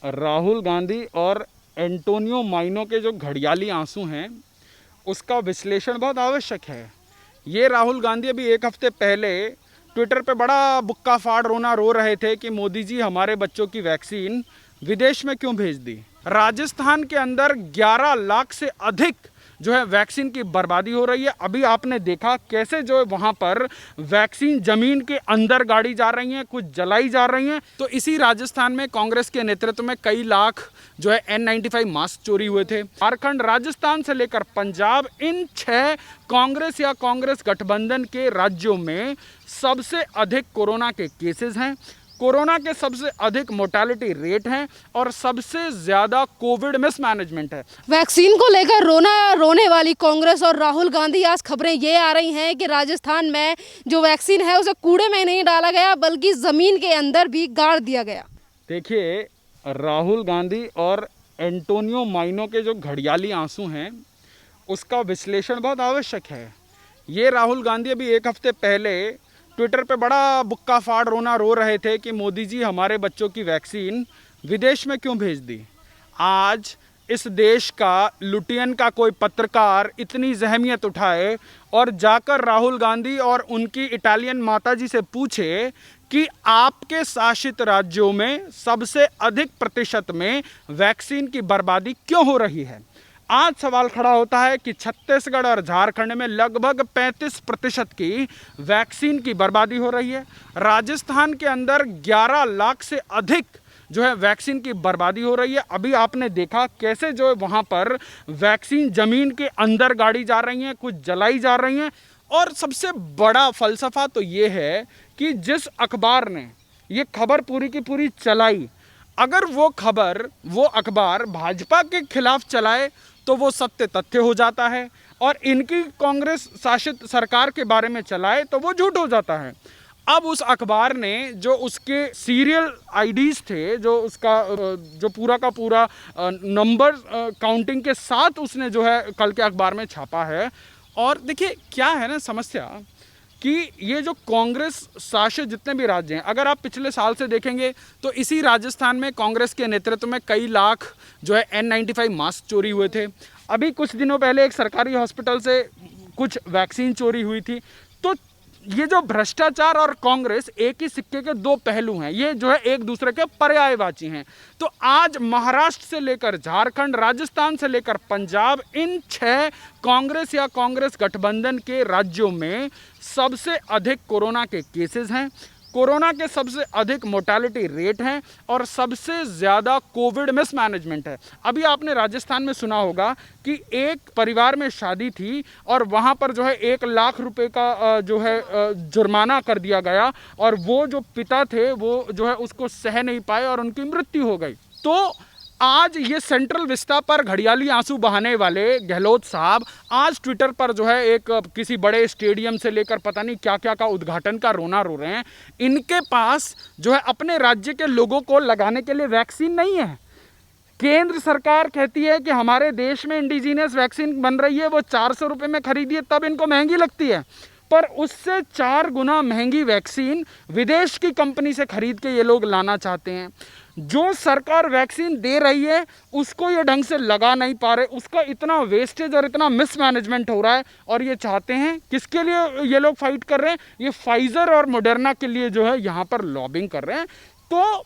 राहुल गांधी और एंटोनियो माइनो के जो घड़ियाली आंसू हैं उसका विश्लेषण बहुत आवश्यक है। ये राहुल गांधी अभी एक हफ्ते पहले ट्विटर पे बड़ा बुक्का फाड़ रोना रो रहे थे कि मोदी जी हमारे बच्चों की वैक्सीन विदेश में क्यों भेज दी। राजस्थान के अंदर 11 लाख से अधिक जो है वैक्सीन की बर्बादी हो रही है। अभी आपने देखा कैसे जो है वहां पर वैक्सीन जमीन के अंदर गाड़ी जा रही हैं, कुछ जलाई जा रही हैं। तो इसी राजस्थान में कांग्रेस के नेतृत्व में कई लाख जो है N95 मास्क चोरी हुए थे। झारखंड, राजस्थान से लेकर पंजाब, इन 6 कांग्रेस या कांग्रेस गठबंधन के राज्यों में सबसे अधिक कोरोना के केसेस हैं, कोरोना के सबसे अधिक मोर्टेलिटी रेट हैं और सबसे ज्यादा कोविड मिसमैनेजमेंट है। वैक्सीन को लेकर रोने वाली कांग्रेस और राहुल गांधी, आज खबरें ये आ रही हैं कि राजस्थान में जो वैक्सीन है उसे कूड़े में नहीं डाला गया बल्कि जमीन के अंदर भी गाड़ दिया गया। देखिए, राहुल गांधी और एंटोनियो माइनो के जो घड़ियाली आंसू हैं उसका विश्लेषण बहुत आवश्यक है। ये राहुल गांधी अभी एक हफ्ते पहले ट्विटर पे बड़ा बुक्का फाड़ रोना रो रहे थे कि मोदी जी हमारे बच्चों की वैक्सीन विदेश में क्यों भेज दी। आज इस देश का लुटियन का कोई पत्रकार इतनी जहमियत उठाए और जाकर राहुल गांधी और उनकी इटालियन माताजी से पूछे कि आपके शासित राज्यों में सबसे अधिक प्रतिशत में वैक्सीन की बर्बादी क्यों हो रही है। आज सवाल खड़ा होता है कि छत्तीसगढ़ और झारखंड में लगभग 35% की वैक्सीन की बर्बादी हो रही है। राजस्थान के अंदर 11 लाख से अधिक जो है वैक्सीन की बर्बादी हो रही है। अभी आपने देखा कैसे जो है वहाँ पर वैक्सीन ज़मीन के अंदर गाड़ी जा रही हैं, कुछ जलाई जा रही हैं। और सबसे बड़ा फ़लसफ़ा तो ये है कि जिस अखबार ने ये खबर पूरी की पूरी चलाई, अगर वो अखबार भाजपा के खिलाफ चलाए तो वो सत्य तथ्य हो जाता है और इनकी कांग्रेस शासित सरकार के बारे में चलाए तो वो झूठ हो जाता है। अब उस अखबार ने जो उसके सीरियल आईडीज थे, जो उसका जो पूरा का पूरा नंबर काउंटिंग के साथ उसने जो है कल के अखबार में छापा है। और देखिए क्या है ना समस्या कि ये जो कांग्रेस शासित जितने भी राज्य हैं, अगर आप पिछले साल से देखेंगे तो इसी राजस्थान में कांग्रेस के नेतृत्व में कई लाख जो है N95 मास्क चोरी हुए थे। अभी कुछ दिनों पहले एक सरकारी हॉस्पिटल से कुछ वैक्सीन चोरी हुई थी। तो ये जो भ्रष्टाचार और कांग्रेस एक ही सिक्के के दो पहलू हैं, ये जो है एक दूसरे के पर्यायवाची हैं। तो आज महाराष्ट्र से लेकर झारखंड, राजस्थान से लेकर पंजाब, इन 6 कांग्रेस या कांग्रेस गठबंधन के राज्यों में सबसे अधिक कोरोना के केसेस हैं, कोरोना के सबसे अधिक मोर्टेलिटी रेट हैं और सबसे ज़्यादा कोविड मिसमैनेजमेंट है। अभी आपने राजस्थान में सुना होगा कि एक परिवार में शादी थी और वहाँ पर जो है 1 लाख रुपए का जो है जुर्माना कर दिया गया और वो जो पिता थे वो जो है उसको सह नहीं पाए और उनकी मृत्यु हो गई। तो आज ये सेंट्रल विस्टा पर घड़ियाली आंसू बहाने वाले गहलोत साहब आज ट्विटर पर जो है एक किसी बड़े स्टेडियम से लेकर पता नहीं क्या क्या का उद्घाटन का रोना रो रहे हैं। इनके पास जो है अपने राज्य के लोगों को लगाने के लिए वैक्सीन नहीं है। केंद्र सरकार कहती है कि हमारे देश में इंडिजीनियस वैक्सीन बन रही है, वो 400 रुपये में खरीदिए, तब इनको महंगी लगती है। पर उससे 4 गुना महंगी वैक्सीन विदेश की कंपनी से खरीद के ये लोग लाना चाहते हैं। जो सरकार वैक्सीन दे रही है उसको ये ढंग से लगा नहीं पा रहे, उसका इतना वेस्टेज और इतना मिसमैनेजमेंट हो रहा है। और ये चाहते हैं, किसके लिए ये लोग फाइट कर रहे हैं, ये फाइजर और मॉडर्ना के लिए जो है यहाँ पर लॉबिंग कर रहे हैं। तो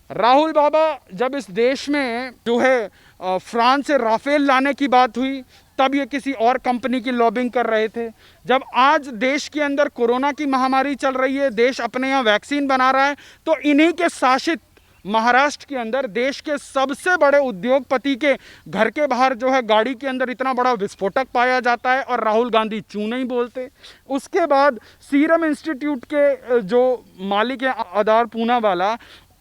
राहुल बाबा, जब इस देश में जो है फ्रांस से राफेल लाने की बात हुई तब ये किसी और कंपनी की लॉबिंग कर रहे थे। जब आज देश के अंदर कोरोना की महामारी चल रही है, देश अपने यहाँ वैक्सीन बना रहा है, तो इन्हीं के शासित महाराष्ट्र के अंदर देश के सबसे बड़े उद्योगपति के घर के बाहर जो है गाड़ी के अंदर इतना बड़ा विस्फोटक पाया जाता है और राहुल गांधी चूं नहीं बोलते। उसके बाद सीरम इंस्टीट्यूट के जो मालिक हैं आधार पूनावाला,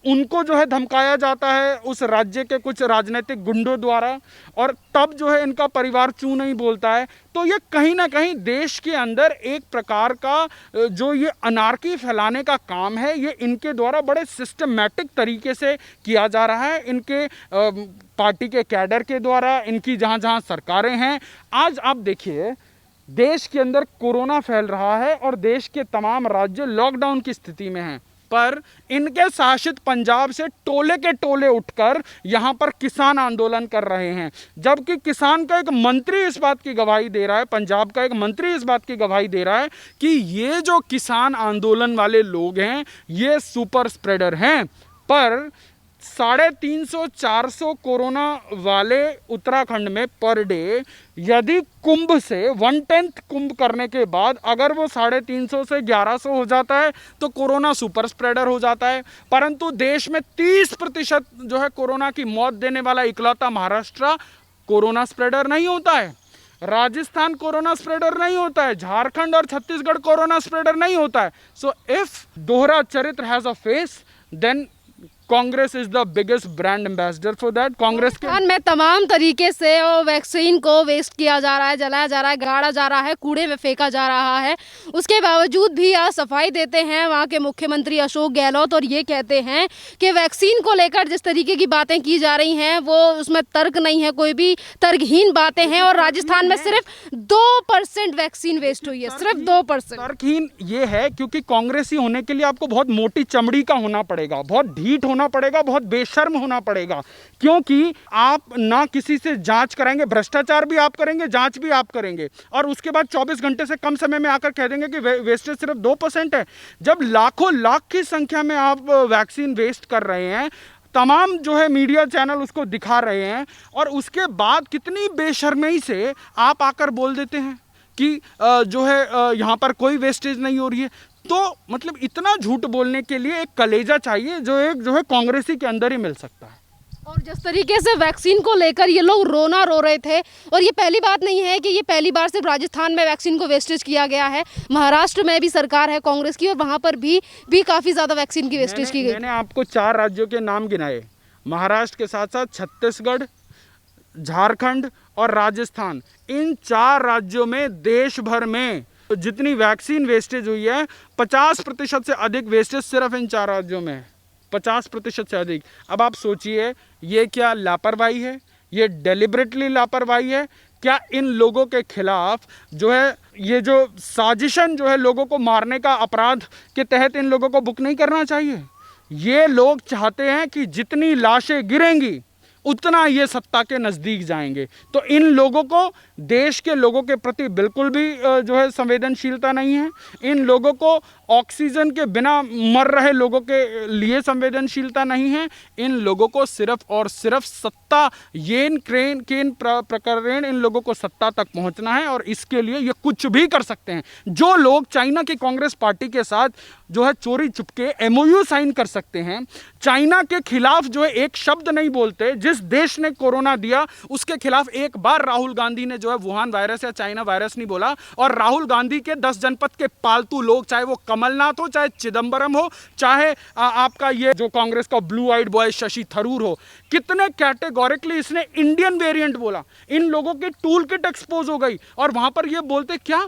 उनको जो है धमकाया जाता है उस राज्य के कुछ राजनीतिक गुंडों द्वारा और तब जो है इनका परिवार चूं नहीं बोलता है। तो ये कहीं ना कहीं देश के अंदर एक प्रकार का जो ये अनार्की फैलाने का काम है, ये इनके द्वारा बड़े सिस्टमैटिक तरीके से किया जा रहा है। इनके पार्टी के कैडर के द्वारा, इनकी जहाँ जहाँ सरकारें हैं। आज आप देखिए देश के अंदर कोरोना फैल रहा है और देश के तमाम राज्य लॉकडाउन की स्थिति में हैं। पर इनके शासित पंजाब से टोले के टोले उठकर यहाँ पर किसान आंदोलन कर रहे हैं, जबकि किसान का एक मंत्री इस बात की गवाही दे रहा है, पंजाब का एक मंत्री इस बात की गवाही दे रहा है कि ये जो किसान आंदोलन वाले लोग हैं ये सुपर स्प्रेडर हैं। पर 350-400 कोरोना वाले उत्तराखंड में पर डे, यदि कुंभ से 1/10 कुंभ करने के बाद अगर वो 350 से 1100 हो जाता है तो कोरोना सुपर स्प्रेडर हो जाता है। परंतु देश में 30% जो है कोरोना की मौत देने वाला इकलौता महाराष्ट्र कोरोना स्प्रेडर नहीं होता है, राजस्थान कोरोना स्प्रेडर नहीं होता है, झारखंड और छत्तीसगढ़ कोरोना स्प्रेडर नहीं होता है। सो इफ दोहरा चरित्र has a face, then Congress is the biggest brand ambassador for that. Congress के में तमाम तरीके से वो वैक्सीन को वेस्ट किया जा रहा है, जलाया जा रहा है, गाड़ा जा रहा है, कूड़े में फेंका जा रहा है। उसके बावजूद भी आज सफाई देते हैं वहाँ के मुख्यमंत्री अशोक गहलोत और ये कहते हैं कि वैक्सीन को लेकर जिस तरीके की बातें की जा रही हैं वो उसमें तर्क नहीं है, कोई भी तर्कहीन बातें हैं। और राजस्थान में सिर्फ 2% वैक्सीन वेस्ट हुई है, सिर्फ 2%। तर्कहीन ये है क्योंकि कांग्रेसी होने के लिए आपको बहुत मोटी चमड़ी का होना पड़ेगा, बहुत ढीठ होना पड़ेगा, बहुत बेशर्म होना पड़ेगा, क्योंकि आप ना किसी से जांच कराएंगे, भ्रष्टाचार भी आप करेंगे, जांच भी आप करेंगे, और उसके बाद 24 घंटे से कम समय में आकर कह देंगे कि वेस्टेज सिर्फ 2% है। जब लाखों लाख की संख्या में आप वैक्सीन वेस्ट कर रहे हैं, तमाम जो है मीडिया चैनल उसको दिखा रहे हैं, और उसके बाद कितनी बेशर्मी से आप आकर बोल देते हैं कि जो है यहाँ पर कोई वेस्टेज नहीं हो रही है। तो मतलब इतना झूठ बोलने के लिए एक कलेजा चाहिए जो है कांग्रेसी के अंदर ही मिल सकता है। और जिस तरीके से वैक्सीन को लेकर ये लोग रोना रो रहे थे, और ये पहली बात नहीं है कि ये पहली बार सिर्फ राजस्थान में वैक्सीन को वेस्टेज किया गया है, महाराष्ट्र में भी सरकार है कांग्रेस की और वहाँ पर भी काफ़ी ज़्यादा वैक्सीन की वेस्टेज की गई। मैंने आपको 4 राज्यों के नाम गिनाए, महाराष्ट्र के साथ साथ छत्तीसगढ़, झारखंड और राजस्थान। इन 4 राज्यों में देश भर में जितनी वैक्सीन वेस्टेज हुई है 50% से अधिक वेस्टेज सिर्फ इन 4 राज्यों में है, 50% से अधिक। अब आप सोचिए ये क्या लापरवाही है, ये डेलिबरेटली लापरवाही है क्या? इन लोगों के खिलाफ जो है ये जो साजिशन जो है लोगों को मारने का अपराध के तहत इन लोगों को बुक नहीं करना चाहिए। ये लोग चाहते हैं कि जितनी लाशें गिरेंगी उतना ये सत्ता के नज़दीक जाएंगे। तो इन लोगों को, देश के लोगों के प्रति बिल्कुल भी जो है संवेदनशीलता नहीं है। इन लोगों को ऑक्सीजन के बिना मर रहे लोगों के लिए संवेदनशीलता नहीं है। इन लोगों को सिर्फ और सिर्फ सत्ता, येन केन प्रकरण, इन लोगों को सत्ता तक पहुंचना है, और इसके लिए ये कुछ भी कर सकते हैं। जो लोग चाइना की कांग्रेस पार्टी के साथ जो है चोरी चुपके MOU साइन कर सकते हैं, चाइना के खिलाफ जो है एक शब्द नहीं बोलते, जिस देश ने कोरोना दिया उसके खिलाफ एक बार राहुल गांधी ने जो है वुहान वायरस या चाइना वायरस नहीं बोला, और राहुल गांधी के 10 जनपद के पालतू लोग, चाहे वो कमलनाथ हो, चाहे चिदंबरम हो, चाहे आपका ये जो कांग्रेस का blue eyed boy Shashi Tharoor हो, कितने कैटेगोरिकली इसने इंडियन वेरिएंट बोला। इन लोगों की टूल किट एक्सपोज हो गई, और वहां पर ये बोलते क्या,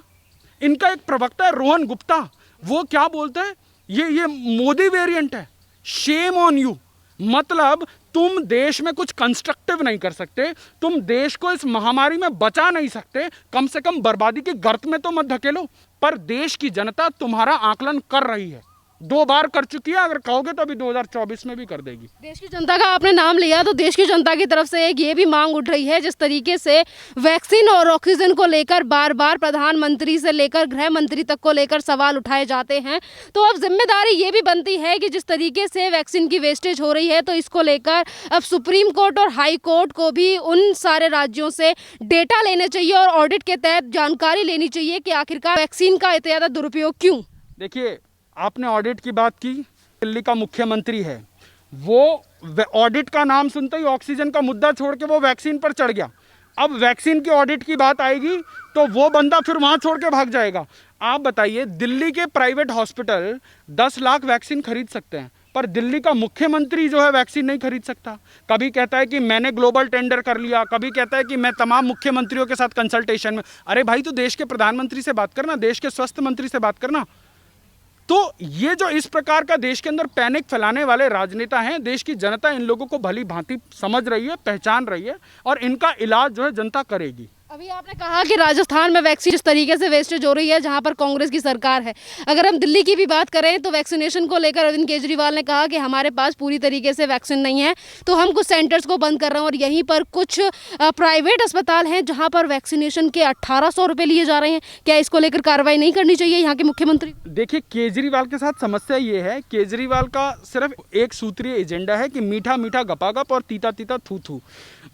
इनका एक प्रवक्ता है रोहन गुप्ता, वो क्या बोलते हैं, ये मोदी वेरिएंट है। Shame on you. मतलब तुम देश में कुछ कंस्ट्रक्टिव नहीं कर सकते, तुम देश को इस महामारी में बचा नहीं सकते, कम से कम बर्बादी के गर्त में तो मत धकेलो। पर देश की जनता तुम्हारा आकलन कर रही है, 2 बार कर चुकी है, अगर कहोगे तो अभी 2024 में भी कर देगी। देश की जनता का आपने नाम लिया, तो देश की जनता की तरफ से एक ये भी मांग उठ रही है, जिस तरीके से वैक्सीन और ऑक्सीजन को लेकर बार बार प्रधानमंत्री से लेकर गृह मंत्री तक को लेकर सवाल उठाए जाते हैं, तो अब जिम्मेदारी ये भी बनती है कि जिस तरीके से वैक्सीन की वेस्टेज हो रही है, तो इसको लेकर अब सुप्रीम कोर्ट और हाई कोर्ट को भी उन सारे राज्यों से डेटा लेने चाहिए और ऑडिट के तहत जानकारी लेनी चाहिए कि आखिरकार वैक्सीन का इतना ज़्यादा दुरुपयोग क्यों। देखिए, आपने ऑडिट की बात की, दिल्ली का मुख्यमंत्री है, वो ऑडिट का नाम सुनते ही ऑक्सीजन का मुद्दा छोड़ के वो वैक्सीन पर चढ़ गया। अब वैक्सीन की ऑडिट की बात आएगी तो वो बंदा फिर वहां छोड़ के भाग जाएगा। आप बताइए, दिल्ली के प्राइवेट हॉस्पिटल 10 लाख वैक्सीन खरीद सकते हैं, पर दिल्ली का मुख्यमंत्री जो है वैक्सीन नहीं खरीद सकता। कभी कहता है कि मैंने ग्लोबल टेंडर कर लिया, कभी कहता है कि मैं तमाम मुख्यमंत्रियों के साथ कंसल्टेशन में। अरे भाई, तो देश के प्रधानमंत्री से बात करना, देश के स्वास्थ्य मंत्री से बात करना। तो ये जो इस प्रकार का देश के अंदर पैनिक फैलाने वाले राजनेता हैं, देश की जनता इन लोगों को भली भांति समझ रही है, पहचान रही है, और इनका इलाज जो है जनता करेगी। अभी आपने कहा कि राजस्थान में वैक्सीन जिस तरीके से वेस्टेज हो रही है जहां पर कांग्रेस की सरकार है, अगर हम दिल्ली की भी बात करें तो वैक्सीनेशन को लेकर अरविंद केजरीवाल ने कहा कि हमारे पास पूरी तरीके से वैक्सीन नहीं है, तो हम कुछ सेंटर्स को बंद कर रहे हैं और यहीं पर कुछ प्राइवेट अस्पताल हैं जहां पर वैक्सीनेशन के 1800 रुपये लिए जा रहे हैं। क्या इसको लेकर कार्रवाई नहीं करनी चाहिए यहाँ के मुख्यमंत्री? देखिए, केजरीवाल के साथ समस्या ये है, केजरीवाल का सिर्फ एक सूत्रीय एजेंडा है कि मीठा मीठा गपागप और तीता तीता थू थू।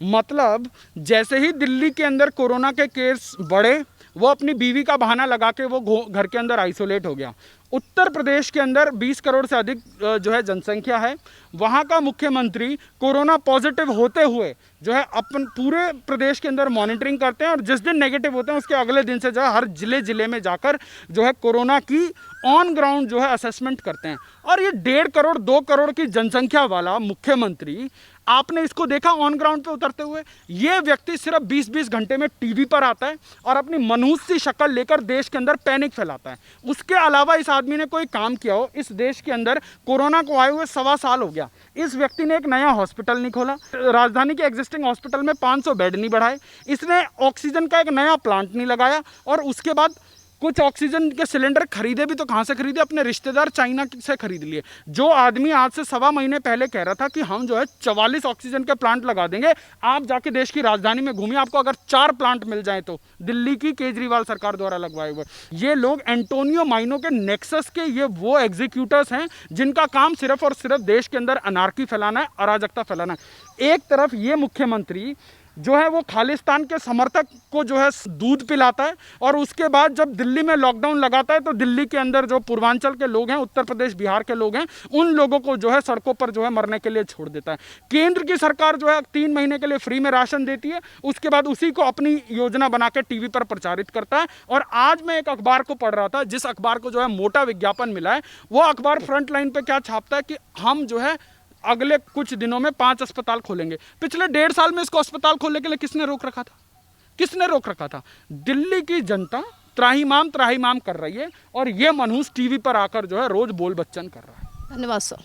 मतलब जैसे ही दिल्ली के अंदर कोरोना के केस बढ़े, वो अपनी बीवी का बहाना लगा के वो घर के अंदर आइसोलेट हो गया। उत्तर प्रदेश के अंदर 20 करोड़ से अधिक जो है जनसंख्या है, वहाँ का मुख्यमंत्री कोरोना पॉजिटिव होते हुए जो है अपन पूरे प्रदेश के अंदर मॉनिटरिंग करते हैं और जिस दिन नेगेटिव होते हैं उसके अगले दिन से जो है हर जिले में जाकर जो है कोरोना की ऑन ग्राउंड जो है असेसमेंट करते हैं। और ये 1.5 करोड़ 2 करोड़ की जनसंख्या वाला मुख्यमंत्री, आपने इसको देखा ऑन ग्राउंड पे उतरते हुए? ये व्यक्ति सिर्फ 20-20 घंटे में टीवी पर आता है और अपनी मनुष्य सी शक्ल लेकर देश के अंदर पैनिक फैलाता है। उसके अलावा इस आदमी ने कोई काम किया हो? इस देश के अंदर कोरोना को आए हुए 1.25 साल हो गया, इस व्यक्ति ने एक नया हॉस्पिटल नहीं खोला, राजधानी के एग्जिस्टिंग हॉस्पिटल में 500 बेड नहीं बढ़ाए, इसने ऑक्सीजन का एक नया प्लांट नहीं लगाया, और उसके बाद कुछ ऑक्सीजन के सिलेंडर खरीदे भी तो कहाँ से खरीदे? अपने रिश्तेदार चाइना से खरीद लिए। जो आदमी आज से 1.25 महीने पहले कह रहा था कि हम जो है 44 ऑक्सीजन के प्लांट लगा देंगे, आप जाके देश की राजधानी में घूमिए, आपको अगर 4 प्लांट मिल जाए तो दिल्ली की केजरीवाल सरकार द्वारा लगवाए हुए। ये लोग एंटोनियो माइनो के नेक्सस के ये वो एग्जीक्यूटर्स हैं जिनका काम सिर्फ और सिर्फ देश के अंदर अनार्की फैलाना है, अराजकता फैलाना है। एक तरफ ये मुख्यमंत्री जो है वो खालिस्तान के समर्थक को जो है दूध पिलाता है, और उसके बाद जब दिल्ली में लॉकडाउन लगाता है तो दिल्ली के अंदर जो पूर्वांचल के लोग हैं, उत्तर प्रदेश बिहार के लोग हैं, उन लोगों को जो है सड़कों पर जो है मरने के लिए छोड़ देता है। केंद्र की सरकार जो है 3 महीने के लिए फ्री में राशन देती है, उसके बाद उसी को अपनी योजना बना के टीवी पर प्रचारित करता है। और आज मैं एक अखबार को पढ़ रहा था, जिस अखबार को जो है मोटा विज्ञापन मिला है, वो अखबार फ्रंट लाइन पर क्या छापता है कि हम जो है अगले कुछ दिनों में 5 अस्पताल खोलेंगे। पिछले 1.5 साल में इसको अस्पताल खोलने के लिए किसने रोक रखा था? किसने रोक रखा था? दिल्ली की जनता त्राहिमाम कर रही है, और ये मनहूस टीवी पर आकर जो है रोज बोल बच्चन कर रहा है। धन्यवाद सर।